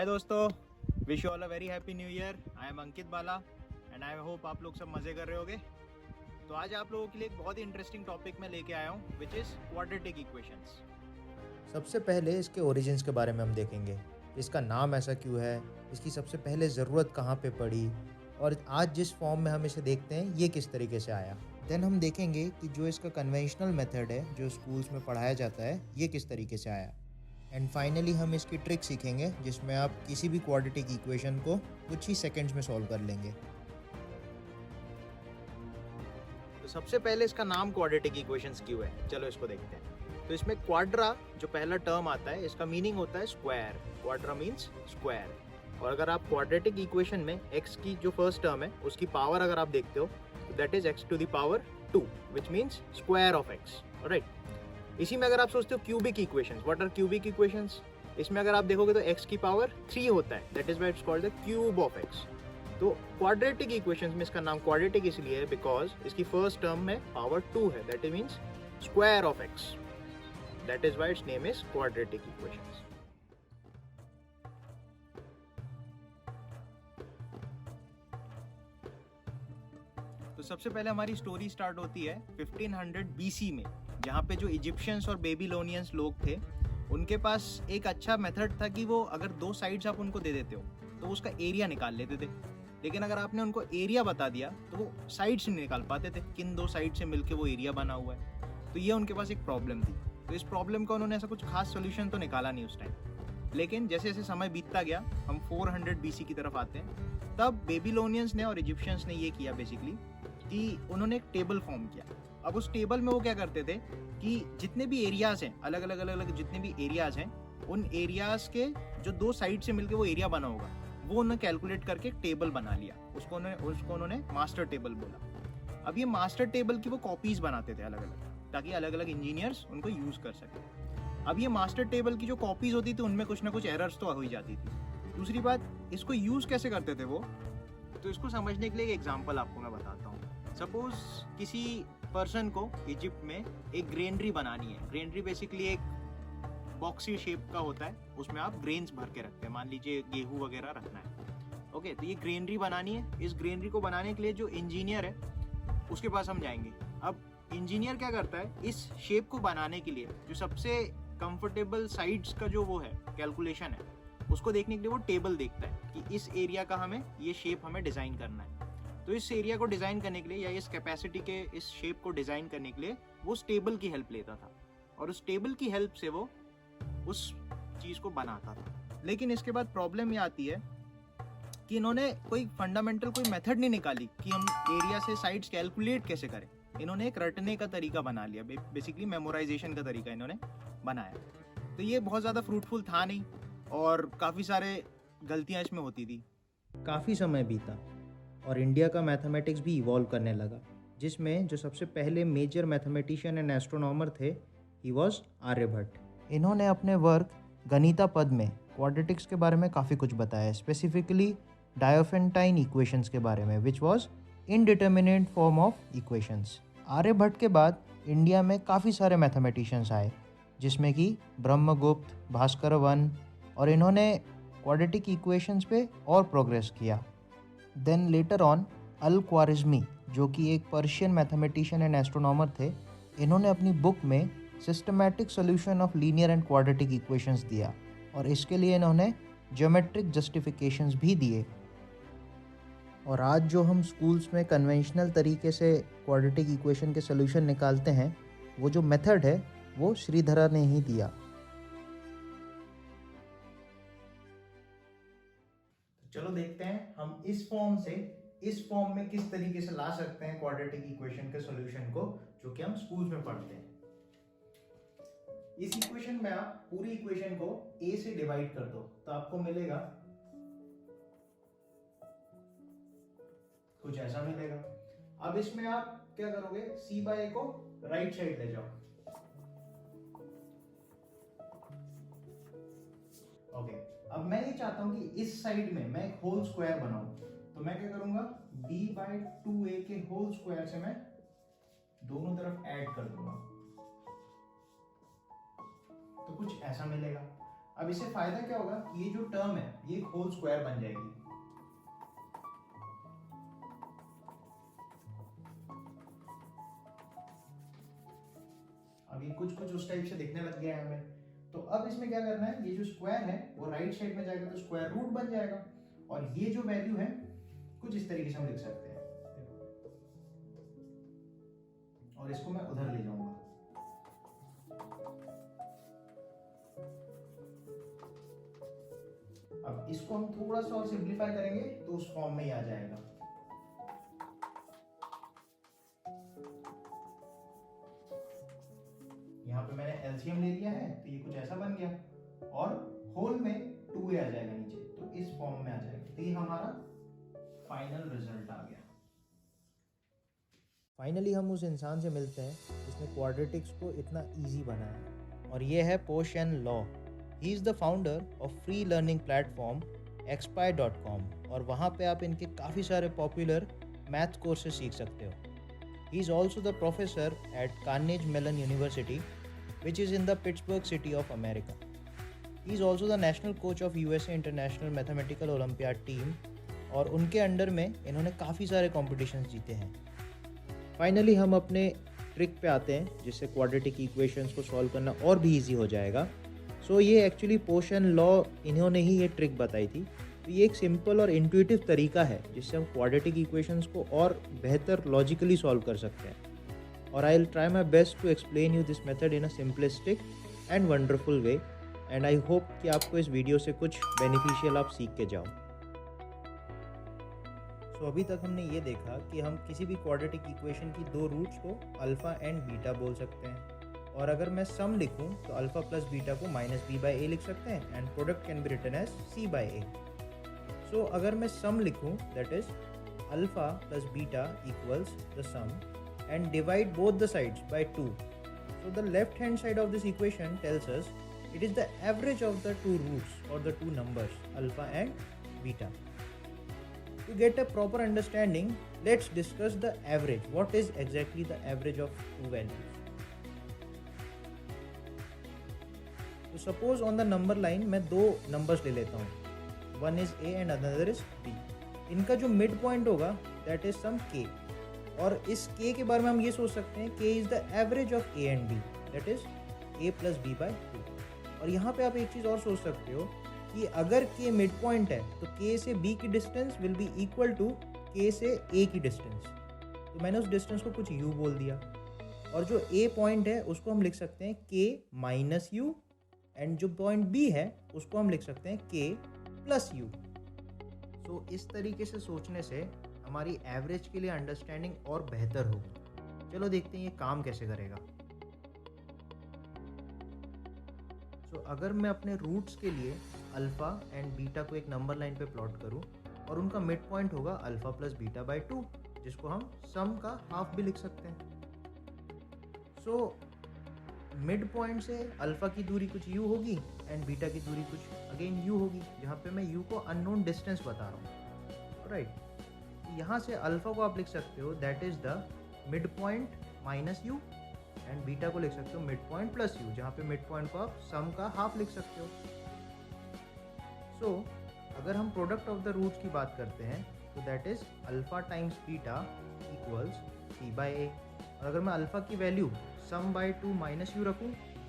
हाय दोस्तों, wish you all a very happy new year. I am Ankit Bala and I hope आप लोग सब मज़े कर रहे होगे। तो आज आप लोगों के लिए एक बहुत ही इंटरेस्टिंग टॉपिक मैं लेके आया हूँ विच इज़ क्वाड्रेटिक इक्वेशंस। सबसे पहले इसके ओरिजिन्स के बारे में हम देखेंगे। इसका नाम ऐसा क्यों है, इसकी सबसे पहले ज़रूरत कहाँ पे पड़ी और आज जिस फॉर्म में हम इसे देखते हैं ये किस तरीके से आया। देन हम देखेंगे कि जो इसका कन्वेंशनल मेथड है जो स्कूल्स में पढ़ाया जाता है ये किस तरीके से आया। एंड फाइनली हम इसकी ट्रिक सीखेंगे जिसमें आप किसी भी क्वाड्रेटिक इक्वेशन को कुछ ही सेकेंड्स में सॉल्व कर लेंगे। तो सबसे पहले इसका नाम क्वाड्रेटिक इक्वेशंस क्यों है, चलो इसको देखते हैं। तो इसमें क्वाड्रा जो पहला टर्म आता है इसका मीनिंग होता है स्क्वायर। Quadra means square. और अगर आप क्वाड्रेटिक इक्वेशन में x की जो फर्स्ट टर्म है उसकी पावर अगर आप देखते हो तो that is x to the power 2 which means square of x, right. इसी में अगर आप सोचते हो cubic equations, what are cubic equations, इसमें अगर आप देखोगे तो x की पावर 3 होता है, that is why it's called the cube of x। तो क्वाड्रेटिक इक्वेशंस में इसका नाम क्वाड्रेटिक इसलिए है बिकॉज इसकी फर्स्ट टर्म में पावर 2 है, that is means square of x, that is why it's name is quadratic equations. तो सबसे पहले हमारी स्टोरी स्टार्ट होती है 1500 BC में, जहाँ पे जो इजिप्शियंस और बेबीलोनियंस लोग थे उनके पास एक अच्छा मेथड था कि वो अगर दो साइड्स आप उनको दे देते हो तो उसका एरिया निकाल लेते थे। लेकिन अगर आपने उनको एरिया बता दिया तो वो साइड्स नहीं निकाल पाते थे, किन दो साइड से मिलके वो एरिया बना हुआ है। तो ये उनके पास एक प्रॉब्लम थी। तो इस प्रॉब्लम का उन्होंने ऐसा कुछ खास सोल्यूशन तो निकाला नहीं उस टाइम। लेकिन जैसे जैसे समय बीतता गया, हम 400 BC की तरफ आते हैं, तब बेबीलोनियंस ने और इजिप्शियंस ने ये किया बेसिकली कि उन्होंने एक टेबल फॉर्म किया। अब उस टेबल में वो क्या करते थे कि जितने भी एरियाज हैं, अलग अलग जितने भी एरियाज हैं, उन एरियाज के जो दो साइड से मिलके वो एरिया बना होगा वो उन्होंने कैलकुलेट करके एक टेबल बना लिया। उसको उन्होंने मास्टर टेबल बोला। अब ये मास्टर टेबल की वो कॉपीज बनाते थे अलग अलग, ताकि अलग अलग इंजीनियर्स उनको यूज कर सके। अब ये मास्टर टेबल की जो कॉपीज होती थी उनमें कुछ ना कुछ एरर्स तो हो ही जाती थी। दूसरी बात, इसको यूज कैसे करते थे वो, तो इसको समझने के लिए एक एग्जांपल आपको मैं बताता हूँ। सपोज किसी पर्सन को इजिप्ट में एक ग्रेनरी बनानी है। ग्रेनरी बेसिकली एक बॉक्सी शेप का होता है, उसमें आप ग्रेन्स भर के रखते हैं, मान लीजिए गेहूं वगैरह रखना है। ओके, तो ये ग्रेनरी बनानी है। इस ग्रेनरी को बनाने के लिए जो इंजीनियर है उसके पास हम जाएंगे। अब इंजीनियर क्या करता है, इस शेप को बनाने के लिए जो सबसे कंफर्टेबल साइड्स का जो वो है कैलकुलेशन है, उसको देखने के लिए वो टेबल देखता है कि इस एरिया का हमें ये शेप हमें डिजाइन करना है। तो इस एरिया को डिजाइन करने के लिए या इस कैपेसिटी के इस शेप को डिजाइन करने के लिए वो उस टेबल की हेल्प लेता था और उस टेबल की हेल्प से वो उस चीज को बनाता था। लेकिन इसके बाद प्रॉब्लम ये आती है कि इन्होंने कोई फंडामेंटल कोई मेथड नहीं निकाली कि हम एरिया से साइड्स कैलकुलेट कैसे करें। इन्होंने एक रटने का तरीका बना लिया, बेसिकली मेमोराइजेशन का तरीका इन्होंने बनाया। तो ये बहुत ज़्यादा फ्रूटफुल था नहीं और काफ़ी सारे गलतियाँ इसमें होती थी। काफ़ी समय बीता और इंडिया का मैथमेटिक्स भी इवॉल्व करने लगा, जिसमें जो सबसे पहले मेजर मैथमेटिशियन एंड एस्ट्रोनॉमर थे ही वॉज आर्यभट्ट। इन्होंने अपने वर्क गणिता पद में क्वाड्रेटिक्स के बारे में काफ़ी कुछ बताया, स्पेसिफिकली डायोफेंटाइन इक्वेशंस के बारे में which was indeterminate form of equations. Aryabhata के बाद इंडिया में काफ़ी सारे मैथमेटिशियंस आए, जिसमें कि ब्रह्मगुप्त, भास्कर वन, और इन्होंने क्वाड्रेटिक इक्वेशंस पे और प्रोग्रेस किया। देन लेटर ऑन अल ख्वारिज़मी, जो कि एक पर्शियन मैथमेटिशियन एंड एस्ट्रोनॉमर थे, इन्होंने अपनी बुक में systematic solution of linear and quadratic equations दिया और इसके लिए इन्होंने ज्योमेट्रिक जस्टिफिकेशंस भी दिए। और आज जो हम स्कूल्स में कन्वेंशनल तरीके से क्वाड्रेटिक इक्वेशन के सॉल्यूशन निकालते हैं, वो जो मेथड है वो श्रीधरा ने ही दिया। चलो देखते हैं हम इस फॉर्म से इस फॉर्म में किस तरीके से ला सकते हैं क्वाड्रेटिक इक्वेशन के सॉल्यूशन को, जो कि हम स्कूल्स में पढ़ते हैं। इस इक्वेशन में आप पूरी इक्वेशन को a से डिवाइड कर दो तो आपको मिलेगा कुछ ऐसा मिलेगा। अब इसमें आप क्या करोगे, c बाय a को राइट साइड ले जाओ। ओके, अब मैं ये चाहता हूं कि इस साइड में मैं एक होल स्क्वायर बनाऊं, तो मैं क्या करूंगा, b बाय 2a के होल स्क्वायर से मैं दोनों तरफ ऐड कर दूंगा तो कुछ ऐसा मिलेगा। अब इससे फायदा क्या होगा कि ये जो टर्म है ये एक होल स्क्वायर बन जाएगी। अब ये कुछ कुछ उस टाइप से दिखने लग गया है हमें। तो अब इसमें क्या करना है, ये जो स्क्वायर है वो राइट साइड में जाएगा तो स्क्वायर रूट बन जाएगा, और ये जो वैल्यू है कुछ इस तरीके से हम लिख सकते हैं, और इसको मैं उधर ले जाऊंगा। अब इसको हम थोड़ा सा और सिंप्लीफाई करेंगे तो उस फॉर्म में ही आ जाएगा। यहाँ पे मैंने एलसीएम ले लिया है तो ये कुछ ऐसा बन गया, और होल में 2a आ जाएगा नीचे, तो इस फॉर्म में आ जाएगा। तो ये हमारा फाइनल रिजल्ट आ गया। फाइनली हम उस इंसान से मिलते हैं जिसने क्वाड्रेटिक्स को इतना इजी बनाया, और ये है पोशन लॉ। He is the founder of free learning platform expire.com, और वहाँ पे आप इनके काफ़ी सारे पॉपुलर मैथ कोर्सेज सीख सकते हो। He is also the professor at Carnegie Mellon University which is in the Pittsburgh city of America. He is also the national coach of USA international mathematical olympiad team, और उनके under में इन्होंने काफ़ी सारे competitions जीते हैं। Finally हम अपने ट्रिक पे आते हैं जिससे क्वाड्रेटिक इक्वेशंस को सॉल्व करना और भी इजी हो जाएगा। सो ये एक्चुअली पोशन लॉ इन्होंने ही ये ट्रिक बताई थी। तो ये एक सिंपल और इंट्यूटिव तरीका है जिससे हम क्वाड्रेटिक इक्वेशंस को और बेहतर लॉजिकली सॉल्व कर सकते हैं। और I will try my best to explain you this method in a simplistic and wonderful way, and I hope कि आपको इस वीडियो से कुछ बेनिफिशियल आप सीख के जाओ। तो अभी तक हमने ये देखा कि हम किसी भी क्वाड्रेटिक इक्वेशन की दो रूट्स को अल्फ़ा एंड बीटा बोल सकते हैं, और अगर मैं सम लिखूं तो अल्फ़ा प्लस बीटा को -b/a लिख सकते हैं, and product can be written as c/a। So अगर मैं सम लिखूं that is alpha plus beta equals the sum and divide both the sides by 2। So the left hand side of this equation tells us it is the average of the two roots और the two numbers alpha and beta. To get a proper understanding, let's discuss the average. What is exactly the average of two values? So suppose on the number line मैं दो numbers ले लेता हूँ, one is A and another is B. इनका जो mid point होगा that is some K, और इस K के बारे में हम ये सोच सकते हैं K is the average of A and B, that is A plus B by 2. और यहाँ पे आप एक चीज़ और सोच सकते हो कि अगर K मिड पॉइंट है तो K से B की distance will be equal to K से A की डिस्टेंस। तो मैंने उस डिस्टेंस को कुछ U बोल दिया, और जो A पॉइंट है उसको हम लिख सकते हैं K माइनस U, एंड जो पॉइंट B है उसको हम लिख सकते हैं K प्लस U। तो इस तरीके से सोचने से हमारी एवरेज के लिए अंडरस्टैंडिंग और बेहतर होगी। चलो देखते हैं ये काम कैसे करेगा। तो अगर मैं अपने रूट्स के लिए अल्फ़ा एंड बीटा को एक नंबर लाइन पे प्लॉट करूं, और उनका मिड पॉइंट होगा अल्फ़ा प्लस बीटा बाय 2, जिसको हम सम का हाफ भी लिख सकते हैं। सो मिड पॉइंट से अल्फ़ा की दूरी कुछ u होगी एंड बीटा की दूरी कुछ अगेन u होगी, जहाँ पे मैं u को अननोन डिस्टेंस बता रहा हूँ, राइट। यहाँ से अल्फ़ा को आप लिख सकते हो that is the mid point minus u, and beta को लिख सकते हो मिड पॉइंट प्लस u, जहाँ पे मिड पॉइंट को आप सम का हाफ लिख सकते हो। सो अगर हम प्रोडक्ट ऑफ द रूट्स की बात करते हैं तो that is alpha times beta equals c/a, और अगर मैं अल्फ़ा की value some by 2 minus u रखूँ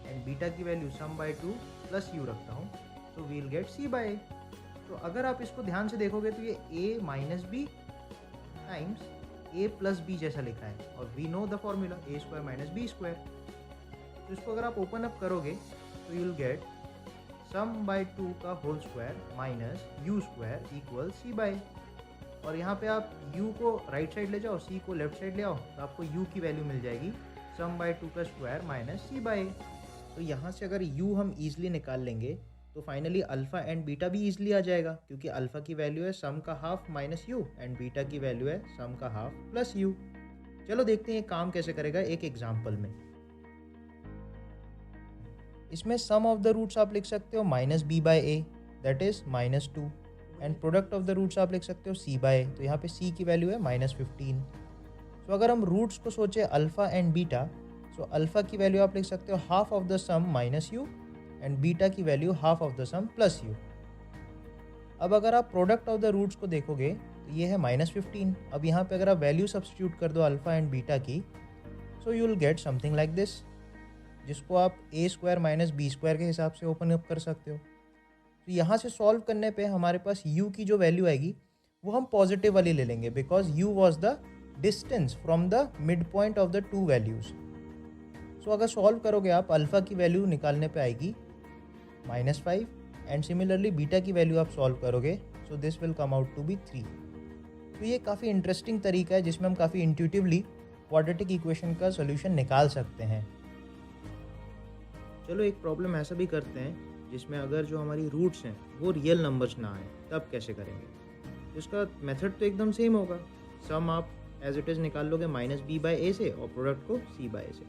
एंड बीटा की value some by 2 plus u रखता हूँ तो वी विल गेट c/a। तो अगर आप इसको ध्यान से देखोगे तो ये a minus b times a plus b जैसा लिखा है, और we know the formula a square minus b square. तो इसको अगर आप ओपन अप करोगे तो you will get sum by 2 का whole square minus u square equal c/a, और यहाँ पे आप u को राइट साइड ले जाओ, c को लेफ्ट साइड ले आओ, तो आपको u की वैल्यू मिल जाएगी सम बाय 2 का स्क्वायर माइनस c/a। तो यहाँ से अगर u हम ईजिली निकाल लेंगे तो फाइनली अल्फ़ा एंड बीटा भी ईजिली आ जाएगा, क्योंकि अल्फ़ा की वैल्यू है सम का half minus u and beta की वैल्यू है सम का हाफ प्लस u। चलो देखते हैं ये काम कैसे करेगा एक एग्जाम्पल में। इसमें सम ऑफ द रूट्स आप लिख सकते हो -b/a that is -2, and product of the roots आप लिख सकते हो c/a, तो यहाँ पे c की वैल्यू है -15। तो अगर हम रूट्स को सोचे alpha and beta, so alpha की वैल्यू आप लिख सकते हो half of the sum minus u, and beta की value half of the sum plus u. अब अगर आप प्रोडक्ट ऑफ द रूट्स को देखोगे तो ये है -15। अब यहाँ पे अगर आप वैल्यू सब्स्टिट्यूट कर दो अल्फ़ा एंड बीटा की, so you will get something like this, जिसको आप a² माइनस b² के हिसाब से ओपन अप कर सकते हो। तो यहाँ से सॉल्व करने पे हमारे पास u की जो वैल्यू आएगी वो हम पॉजिटिव वाली ले लेंगे, because u was the distance from the mid point of the two values. So अगर सॉल्व करोगे आप, अल्फ़ा की वैल्यू निकालने पे आएगी -5 एंड सिमिलरली बीटा की वैल्यू आप सॉल्व करोगे, so this will come out to be 3। तो ये काफ़ी इंटरेस्टिंग तरीका है जिसमें हम काफ़ी इंट्यूटिवली क्वाड्रेटिक इक्वेशन का सोल्यूशन निकाल सकते हैं। चलो एक प्रॉब्लम ऐसा भी करते हैं जिसमें अगर जो हमारी रूट्स हैं वो रियल नंबर्स ना आए, तब कैसे करेंगे। तो इसका मेथड तो एकदम सेम होगा। सम आप एज इट इज़ निकाल लोगे -b/a से और प्रोडक्ट को c/a से।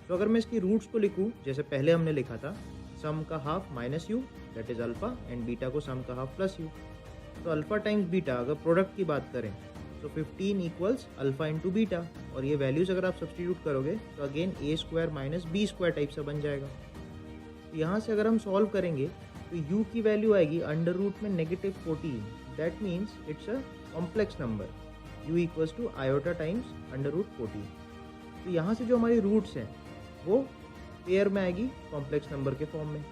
तो अगर मैं इसकी रूट्स को लिखूँ जैसे पहले हमने लिखा था, सम का half -u that is alpha and beta को सम का हाफ +u। तो अल्फ़ा टाइम्स बीटा अगर प्रोडक्ट की बात करें तो 15 इक्वल्स अल्फ़ा इंटू बीटा, और ये वैल्यूज़ अगर आप सब्स्टिट्यूट करोगे तो again a² minus b² type से बन जाएगा। तो यहाँ से अगर हम सॉल्व करेंगे तो u की वैल्यू आएगी अंडर रूट में -14, that means it's a complex number, u equals to iota times under root 14। तो यहाँ से जो हमारी रूट्स हैं वो पेयर में आएगी कॉम्प्लेक्स नंबर के फॉर्म में।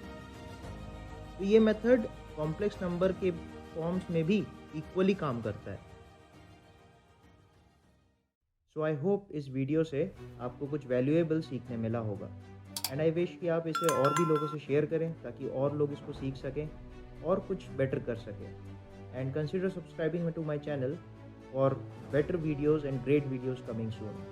तो ये मेथड कॉम्प्लेक्स नंबर के फॉर्म्स में भी इक्वली काम करता है। सो आई होप इस वीडियो से आपको कुछ वैल्यूएबल सीखने मिला होगा, एंड आई विश कि आप इसे और भी लोगों से शेयर करें ताकि और लोग इसको सीख सकें और कुछ बेटर कर सकें। And consider subscribing to my channel for better videos and great videos coming soon.